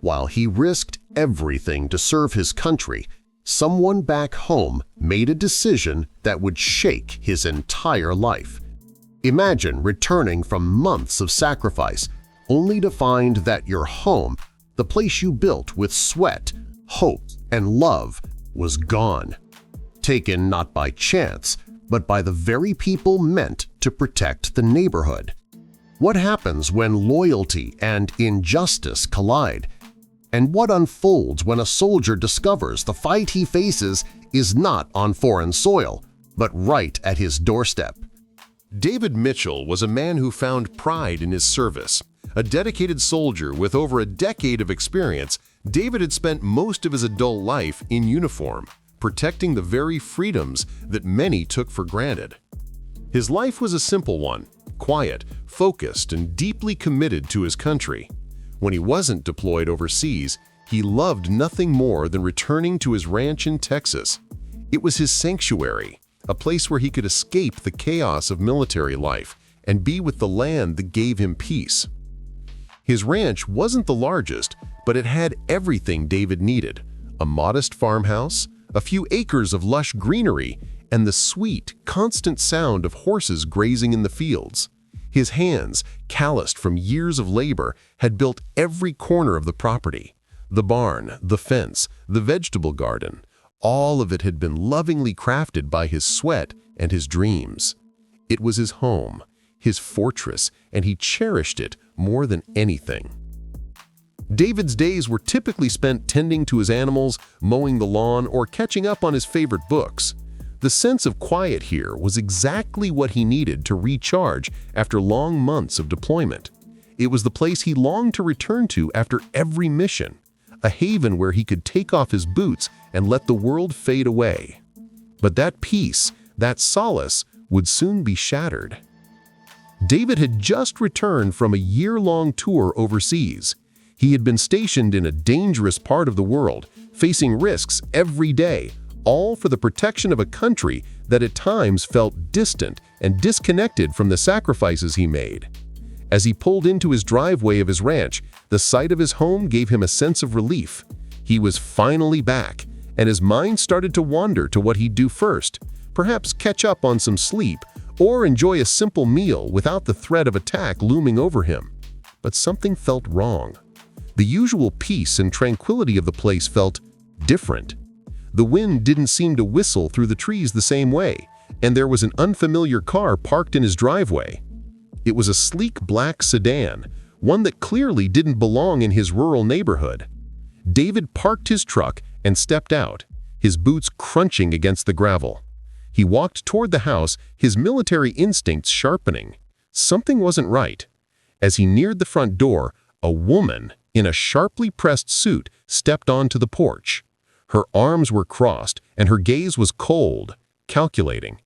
While he risked everything to serve his country, someone back home made a decision that would shake his entire life. Imagine returning from months of sacrifice only to find that your home, the place you built with sweat, hope, and love, was gone. Taken not by chance, but by the very people meant to protect the neighborhood. What happens when loyalty and injustice collide? And what unfolds when a soldier discovers the fight he faces is not on foreign soil, but right at his doorstep? David Mitchell was a man who found pride in his service. A dedicated soldier with over a decade of experience, David had spent most of his adult life in uniform, protecting the very freedoms that many took for granted. His life was a simple one, quiet, focused, and deeply committed to his country. When he wasn't deployed overseas, he loved nothing more than returning to his ranch in Texas. It was his sanctuary, a place where he could escape the chaos of military life and be with the land that gave him peace. His ranch wasn't the largest, but it had everything David needed: a modest farmhouse, a few acres of lush greenery, and the sweet, constant sound of horses grazing in the fields. His hands, calloused from years of labor, had built every corner of the property. The barn, the fence, the vegetable garden, all of it had been lovingly crafted by his sweat and his dreams. It was his home, his fortress, and he cherished it more than anything. David's days were typically spent tending to his animals, mowing the lawn, or catching up on his favorite books. The sense of quiet here was exactly what he needed to recharge after long months of deployment. It was the place he longed to return to after every mission, a haven where he could take off his boots and let the world fade away. But that peace, that solace, would soon be shattered. David had just returned from a year-long tour overseas. He had been stationed in a dangerous part of the world, facing risks every day, all for the protection of a country that at times felt distant and disconnected from the sacrifices he made. As he pulled into his driveway of his ranch, the sight of his home gave him a sense of relief. He was finally back, and his mind started to wander to what he'd do first, perhaps catch up on some sleep or enjoy a simple meal without the threat of attack looming over him. But something felt wrong. The usual peace and tranquility of the place felt different. The wind didn't seem to whistle through the trees the same way, and there was an unfamiliar car parked in his driveway. It was a sleek black sedan, one that clearly didn't belong in his rural neighborhood. David parked his truck and stepped out, his boots crunching against the gravel. He walked toward the house, his military instincts sharpening. Something wasn't right. As he neared the front door, a woman in a sharply pressed suit stepped onto the porch. Her arms were crossed, and her gaze was cold, calculating.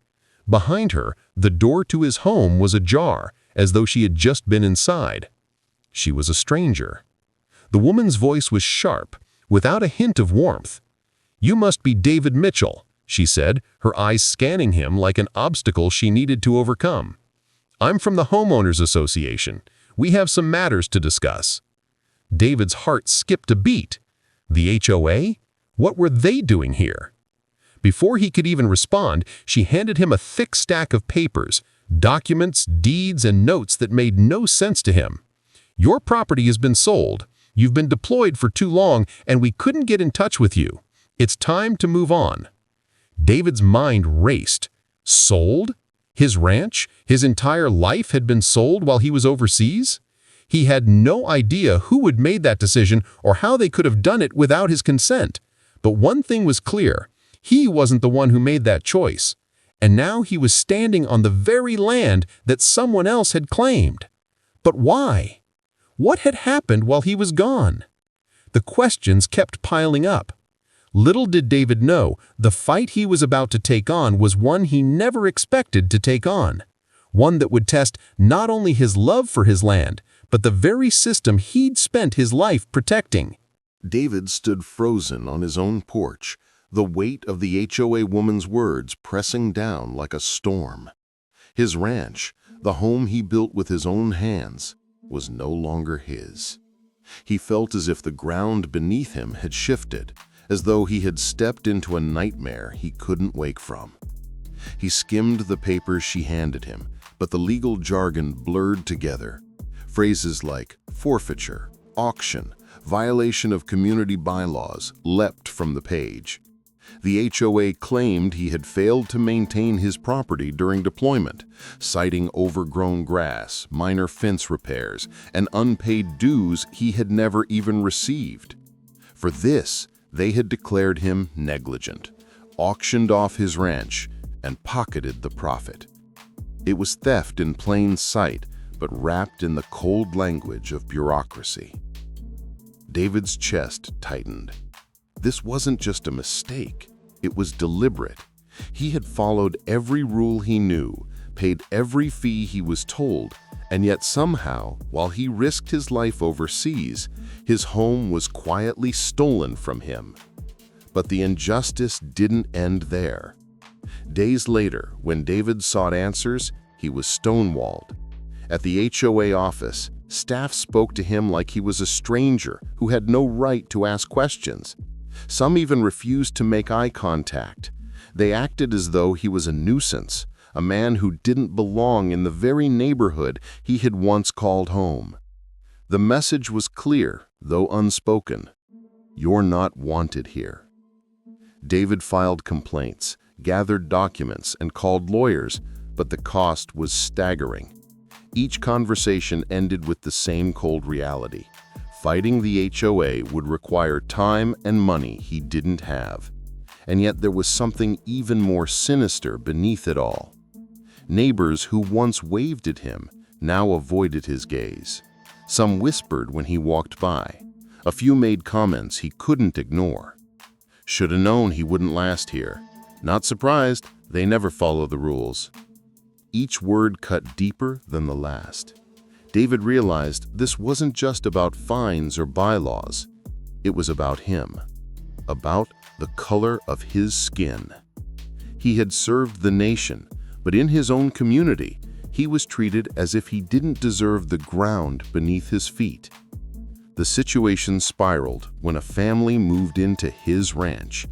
Behind her, the door to his home was ajar, as though she had just been inside. She was a stranger. The woman's voice was sharp, without a hint of warmth. "You must be David Mitchell," she said, her eyes scanning him like an obstacle she needed to overcome. "I'm from the Homeowners Association. We have some matters to discuss." David's heart skipped a beat. The HOA? What were they doing here? Before he could even respond, she handed him a thick stack of papers, documents, deeds, and notes that made no sense to him. "Your property has been sold. You've been deployed for too long, and we couldn't get in touch with you. It's time to move on." David's mind raced. Sold? His ranch, his entire life had been sold while he was overseas? He had no idea who had made that decision or how they could have done it without his consent. But one thing was clear: he wasn't the one who made that choice. And now he was standing on the very land that someone else had claimed. But why? What had happened while he was gone? The questions kept piling up. Little did David know, the fight he was about to take on was one he never expected to take on. One that would test not only his love for his land, but the very system he'd spent his life protecting. David stood frozen on his own porch, the weight of the HOA woman's words pressing down like a storm. His ranch, the home he built with his own hands, was no longer his. He felt as if the ground beneath him had shifted, as though he had stepped into a nightmare he couldn't wake from. He skimmed the papers she handed him, but the legal jargon blurred together. Phrases like forfeiture, auction, violation of community bylaws leapt from the page. The HOA claimed he had failed to maintain his property during deployment, citing overgrown grass, minor fence repairs, and unpaid dues he had never even received. For this, they had declared him negligent, auctioned off his ranch, and pocketed the profit. It was theft in plain sight, but wrapped in the cold language of bureaucracy. David's chest tightened. This wasn't just a mistake, it was deliberate. He had followed every rule he knew, paid every fee he was told, and yet somehow, while he risked his life overseas, his home was quietly stolen from him. But the injustice didn't end there. Days later, when David sought answers, he was stonewalled. At the HOA office, staff spoke to him like he was a stranger who had no right to ask questions. Some even refused to make eye contact. They acted as though he was a nuisance, a man who didn't belong in the very neighborhood he had once called home. The message was clear, though unspoken. You're not wanted here. David filed complaints, gathered documents, and called lawyers, but the cost was staggering. Each conversation ended with the same cold reality. Fighting the HOA would require time and money he didn't have. And yet there was something even more sinister beneath it all. Neighbors who once waved at him now avoided his gaze. Some whispered when he walked by. A few made comments he couldn't ignore. Should have known he wouldn't last here. Not surprised, they never follow the rules. Each word cut deeper than the last. David realized this wasn't just about fines or bylaws. It was about him, about the color of his skin. He had served the nation, but in his own community, he was treated as if he didn't deserve the ground beneath his feet. The situation spiraled when a family moved into his ranch.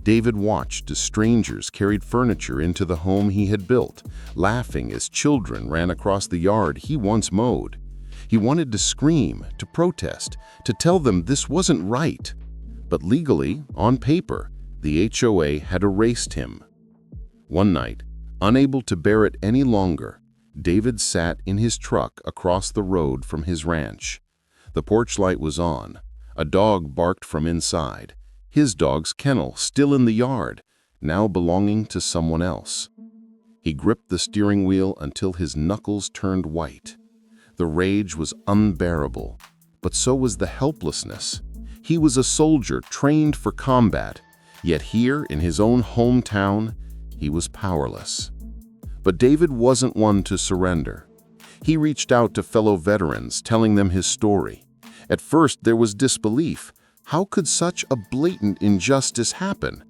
David watched as strangers carried furniture into the home he had built, laughing as children ran across the yard he once mowed. He wanted to scream, to protest, to tell them this wasn't right. But legally, on paper, the HOA had erased him. One night, unable to bear it any longer, David sat in his truck across the road from his ranch. The porch light was on. A dog barked from inside. His dog's kennel still in the yard, now belonging to someone else. He gripped the steering wheel until his knuckles turned white. The rage was unbearable, but so was the helplessness. He was a soldier trained for combat, yet here in his own hometown, he was powerless. But David wasn't one to surrender. He reached out to fellow veterans, telling them his story. At first, there was disbelief. How could such a blatant injustice happen?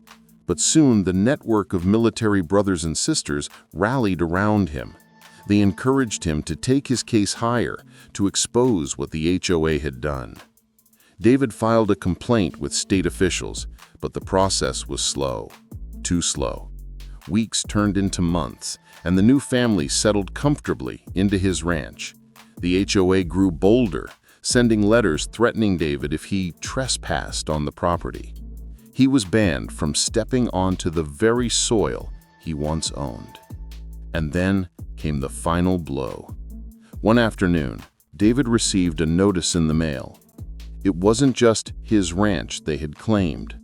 But soon the network of military brothers and sisters rallied around him. They encouraged him to take his case higher, to expose what the HOA had done. David filed a complaint with state officials, but the process was slow, too slow. Weeks turned into months, and the new family settled comfortably into his ranch. The HOA grew bolder, sending letters threatening David if he trespassed on the property. He was banned from stepping onto the very soil he once owned. And then came the final blow. One afternoon, David received a notice in the mail. It wasn't just his ranch they had claimed.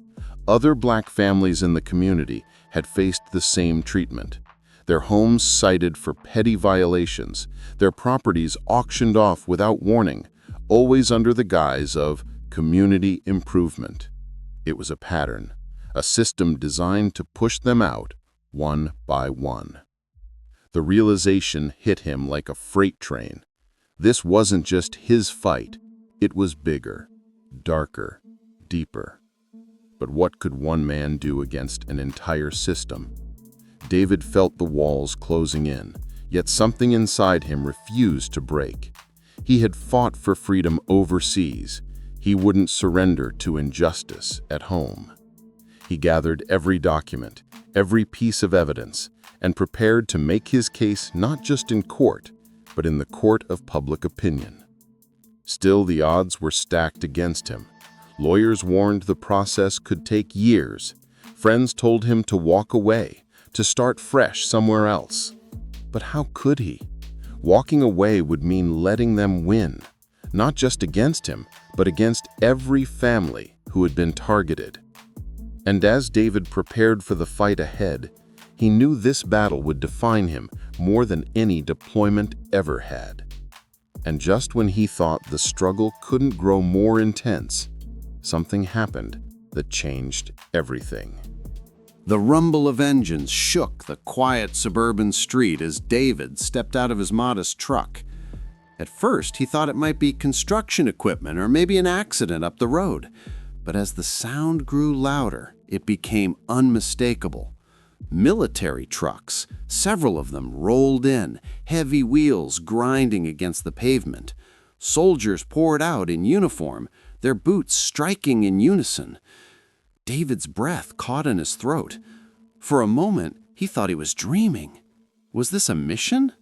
Other black families in the community had faced the same treatment. Their homes cited for petty violations, their properties auctioned off without warning, always under the guise of community improvement. It was a pattern, a system designed to push them out one by one. The realization hit him like a freight train. This wasn't just his fight, it was bigger, darker, deeper. But what could one man do against an entire system? David felt the walls closing in, yet something inside him refused to break. He had fought for freedom overseas. He wouldn't surrender to injustice at home. He gathered every document, every piece of evidence, and prepared to make his case not just in court, but in the court of public opinion. Still, the odds were stacked against him. Lawyers warned the process could take years. Friends told him to walk away, to start fresh somewhere else. But how could he? Walking away would mean letting them win, not just against him, but against every family who had been targeted. And as David prepared for the fight ahead, he knew this battle would define him more than any deployment ever had. And just when he thought the struggle couldn't grow more intense, something happened that changed everything. The rumble of engines shook the quiet suburban street as David stepped out of his modest truck. At first, he thought it might be construction equipment or maybe an accident up the road. But as the sound grew louder, it became unmistakable. Military trucks, several of them rolled in, heavy wheels grinding against the pavement. Soldiers poured out in uniform, their boots striking in unison. David's breath caught in his throat. For a moment, he thought he was dreaming. Was this a mission?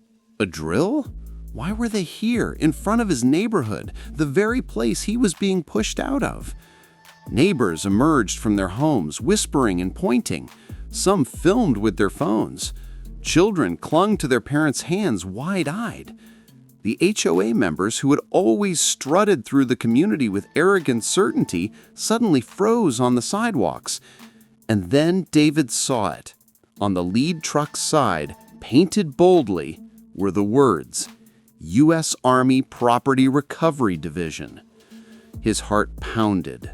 A drill? Why were they here, in front of his neighborhood, the very place he was being pushed out of? Neighbors emerged from their homes, whispering and pointing. Some filmed with their phones. Children clung to their parents' hands wide-eyed. The HOA members, who had always strutted through the community with arrogant certainty, suddenly froze on the sidewalks. And then David saw it. On the lead truck's side, painted boldly, were the words, U.S. Army Property Recovery Division. His heart pounded.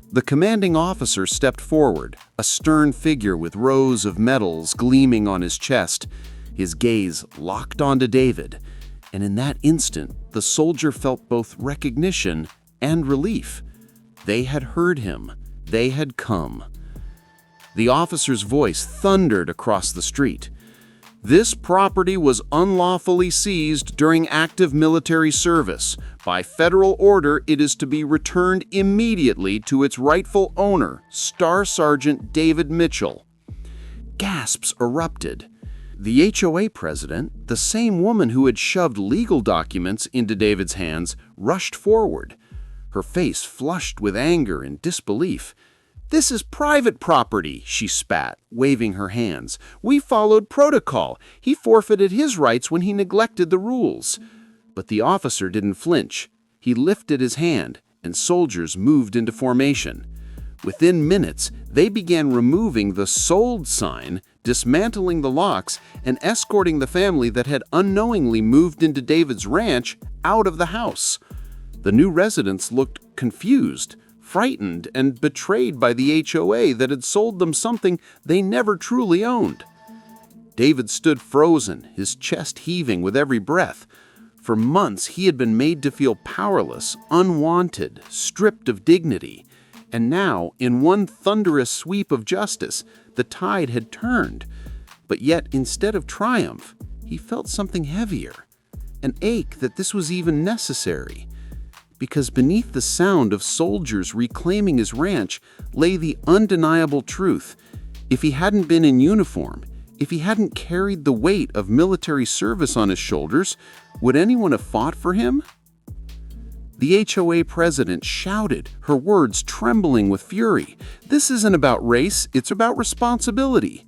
The commanding officer stepped forward, a stern figure with rows of medals gleaming on his chest. His gaze locked onto David. And in that instant, the soldier felt both recognition and relief. They had heard him. They had come. The officer's voice thundered across the street. This property was unlawfully seized during active military service. By federal order, it is to be returned immediately to its rightful owner, Staff Sergeant David Mitchell. Gasps erupted. The HOA president, the same woman who had shoved legal documents into David's hands, rushed forward. Her face flushed with anger and disbelief. "This is private property," she spat, waving her hands. "We followed protocol. He forfeited his rights when he neglected the rules." But the officer didn't flinch. He lifted his hand, and soldiers moved into formation. Within minutes, they began removing the sold sign, dismantling the locks, and escorting the family that had unknowingly moved into David's ranch out of the house. The new residents looked confused, frightened, and betrayed by the HOA that had sold them something they never truly owned. David stood frozen, his chest heaving with every breath. For months, he had been made to feel powerless, unwanted, stripped of dignity. And now, in one thunderous sweep of justice, the tide had turned. But yet, instead of triumph, he felt something heavier, an ache that this was even necessary. Because beneath the sound of soldiers reclaiming his ranch lay the undeniable truth. If he hadn't been in uniform, if he hadn't carried the weight of military service on his shoulders, would anyone have fought for him? The HOA president shouted, her words trembling with fury. "This isn't about race, it's about responsibility."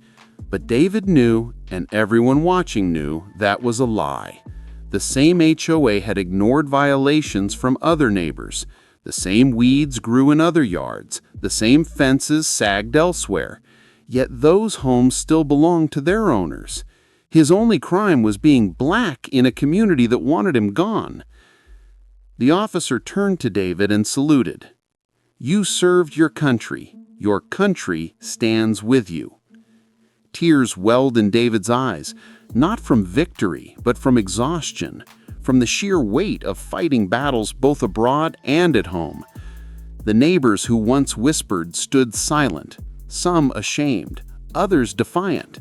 But David knew, and everyone watching knew, that was a lie. The same HOA had ignored violations from other neighbors. The same weeds grew in other yards. The same fences sagged elsewhere. Yet those homes still belonged to their owners. His only crime was being black in a community that wanted him gone. The officer turned to David and saluted. "You served your country. Your country stands with you." Tears welled in David's eyes, not from victory, but from exhaustion, from the sheer weight of fighting battles both abroad and at home. The neighbors who once whispered stood silent, some ashamed, others defiant.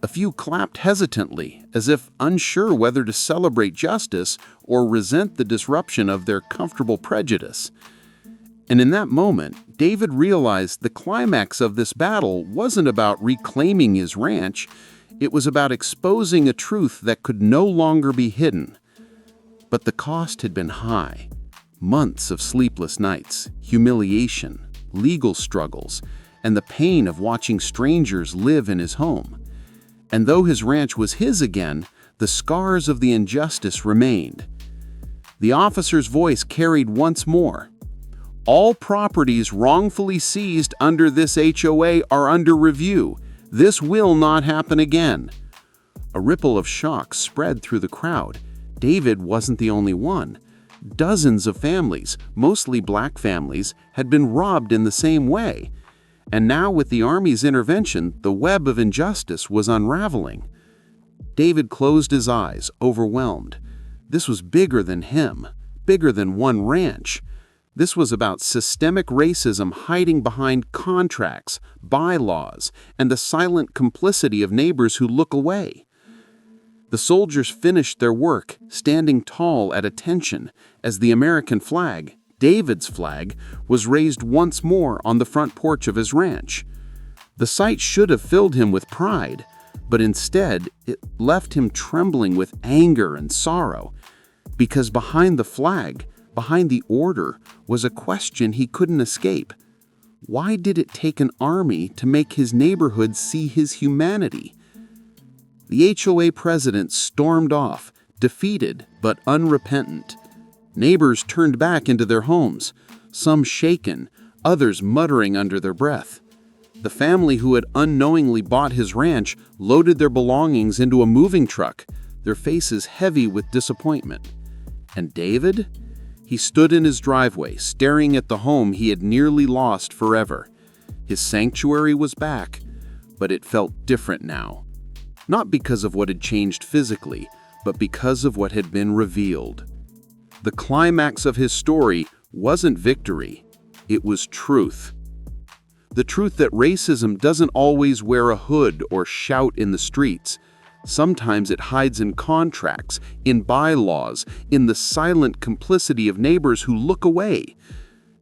A few clapped hesitantly, as if unsure whether to celebrate justice or resent the disruption of their comfortable prejudice. And in that moment, David realized the climax of this battle wasn't about reclaiming his ranch. It was about exposing a truth that could no longer be hidden. But the cost had been high. Months of sleepless nights, humiliation, legal struggles, and the pain of watching strangers live in his home. And though his ranch was his again, the scars of the injustice remained. The officer's voice carried once more. All properties wrongfully seized under this HOA are under review. This will not happen again. A ripple of shock spread through the crowd. David wasn't the only one. Dozens of families, mostly black families, had been robbed in the same way. And now, with the Army's intervention, the web of injustice was unraveling. David closed his eyes, overwhelmed. This was bigger than him, bigger than one ranch. This was about systemic racism hiding behind contracts, bylaws, and the silent complicity of neighbors who look away. The soldiers finished their work, standing tall at attention, as the American flag, David's flag, was raised once more on the front porch of his ranch. The sight should have filled him with pride, but instead it left him trembling with anger and sorrow, because behind the flag, behind the order, was a question he couldn't escape. Why did it take an army to make his neighborhood see his humanity? The HOA president stormed off, defeated but unrepentant. Neighbors turned back into their homes, some shaken, others muttering under their breath. The family who had unknowingly bought his ranch loaded their belongings into a moving truck, their faces heavy with disappointment. And David? He stood in his driveway, staring at the home he had nearly lost forever. His sanctuary was back, but it felt different now. Not because of what had changed physically, but because of what had been revealed. The climax of his story wasn't victory, it was truth. The truth that racism doesn't always wear a hood or shout in the streets. Sometimes it hides in contracts, in bylaws, in the silent complicity of neighbors who look away.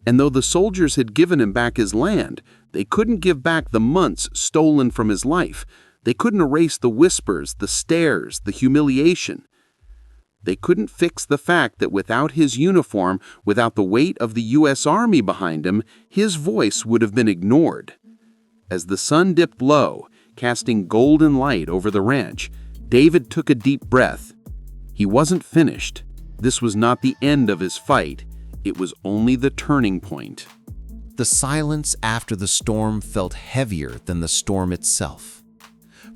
And though the soldiers had given him back his land, they couldn't give back the months stolen from his life. They couldn't erase the whispers, the stares, the humiliation. They couldn't fix the fact that without his uniform, without the weight of the U.S. Army behind him, his voice would have been ignored. As the sun dipped low, casting golden light over the ranch, David took a deep breath. He wasn't finished. This was not the end of his fight. It was only the turning point. The silence after the storm felt heavier than the storm itself.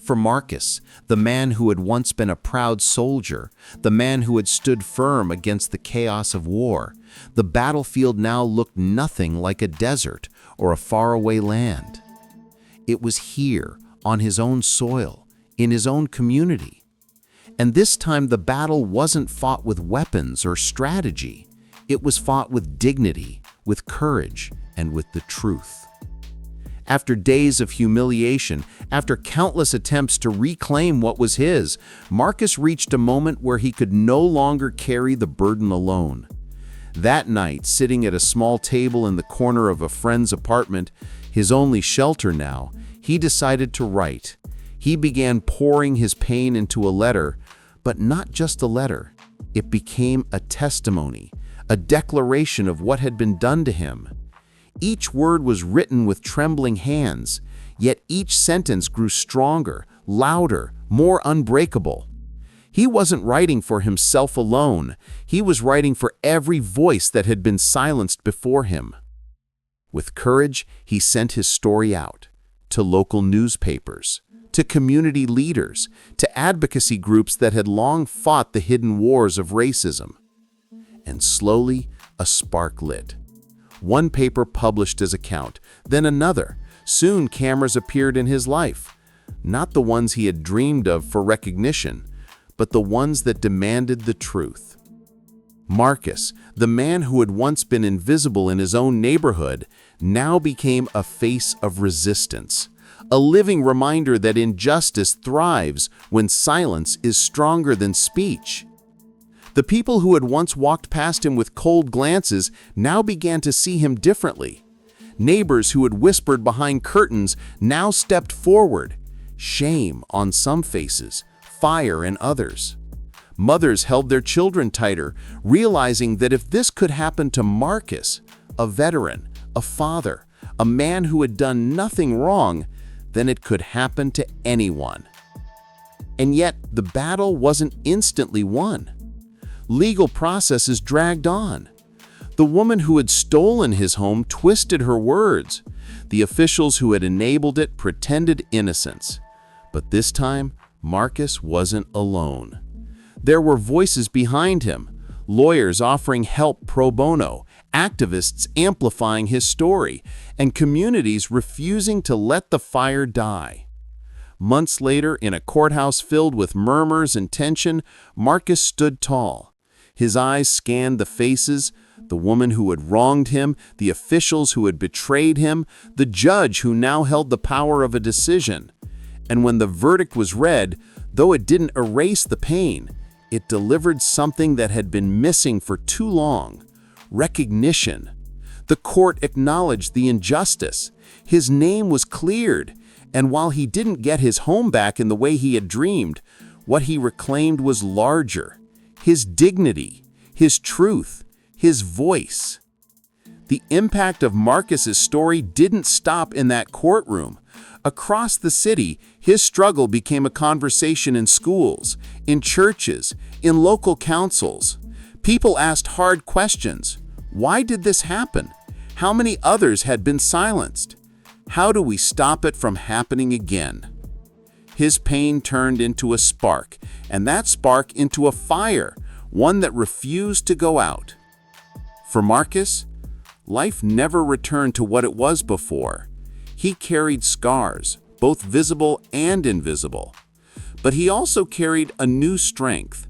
For Marcus, the man who had once been a proud soldier, the man who had stood firm against the chaos of war, the battlefield now looked nothing like a desert or a faraway land. It was here, on his own soil, in his own community. And this time the battle wasn't fought with weapons or strategy. It was fought with dignity, with courage, and with the truth. After days of humiliation, after countless attempts to reclaim what was his, Marcus reached a moment where he could no longer carry the burden alone. That night, sitting at a small table in the corner of a friend's apartment, his only shelter now, he decided to write. He began pouring his pain into a letter, but not just a letter. It became a testimony, a declaration of what had been done to him. Each word was written with trembling hands, yet each sentence grew stronger, louder, more unbreakable. He wasn't writing for himself alone. He was writing for every voice that had been silenced before him. With courage, he sent his story out to local newspapers, to community leaders, to advocacy groups that had long fought the hidden wars of racism. And slowly, a spark lit. One paper published his account, then another. Soon cameras appeared in his life. Not the ones he had dreamed of for recognition, but the ones that demanded the truth. Marcus, the man who had once been invisible in his own neighborhood, now became a face of resistance, a living reminder that injustice thrives when silence is stronger than speech. The people who had once walked past him with cold glances now began to see him differently. Neighbors who had whispered behind curtains now stepped forward, shame on some faces, fire in others. Mothers held their children tighter, realizing that if this could happen to Marcus, a veteran, a father, a man who had done nothing wrong, then it could happen to anyone. And yet, the battle wasn't instantly won. Legal processes dragged on. The woman who had stolen his home twisted her words. The officials who had enabled it pretended innocence. But this time, Marcus wasn't alone. There were voices behind him, lawyers offering help pro bono, activists amplifying his story, and communities refusing to let the fire die. Months later, in a courthouse filled with murmurs and tension, Marcus stood tall. His eyes scanned the faces, the woman who had wronged him, the officials who had betrayed him, the judge who now held the power of a decision. And when the verdict was read, though it didn't erase the pain, it delivered something that had been missing for too long: recognition. The court acknowledged the injustice. His name was cleared, and while he didn't get his home back in the way he had dreamed, what he reclaimed was larger: his dignity, his truth, his voice. The impact of Marcus's story didn't stop in that courtroom. Across the city, his struggle became a conversation in schools, in churches, in local councils. People asked hard questions. Why did this happen? How many others had been silenced? How do we stop it from happening again? His pain turned into a spark, and that spark into a fire, one that refused to go out. For Marcus, life never returned to what it was before. He carried scars, both visible and invisible. But he also carried a new strength,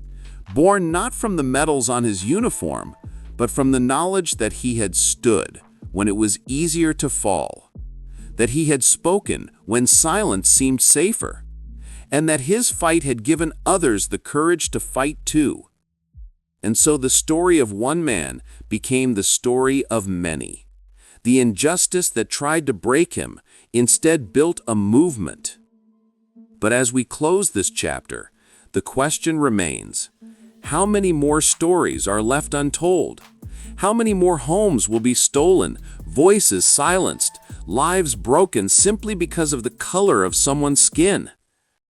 born not from the medals on his uniform, but from the knowledge that he had stood when it was easier to fall, that he had spoken when silence seemed safer, and that his fight had given others the courage to fight too. And so the story of one man became the story of many. The injustice that tried to break him instead built a movement. But as we close this chapter, the question remains: how many more stories are left untold? How many more homes will be stolen, voices silenced, lives broken simply because of the color of someone's skin?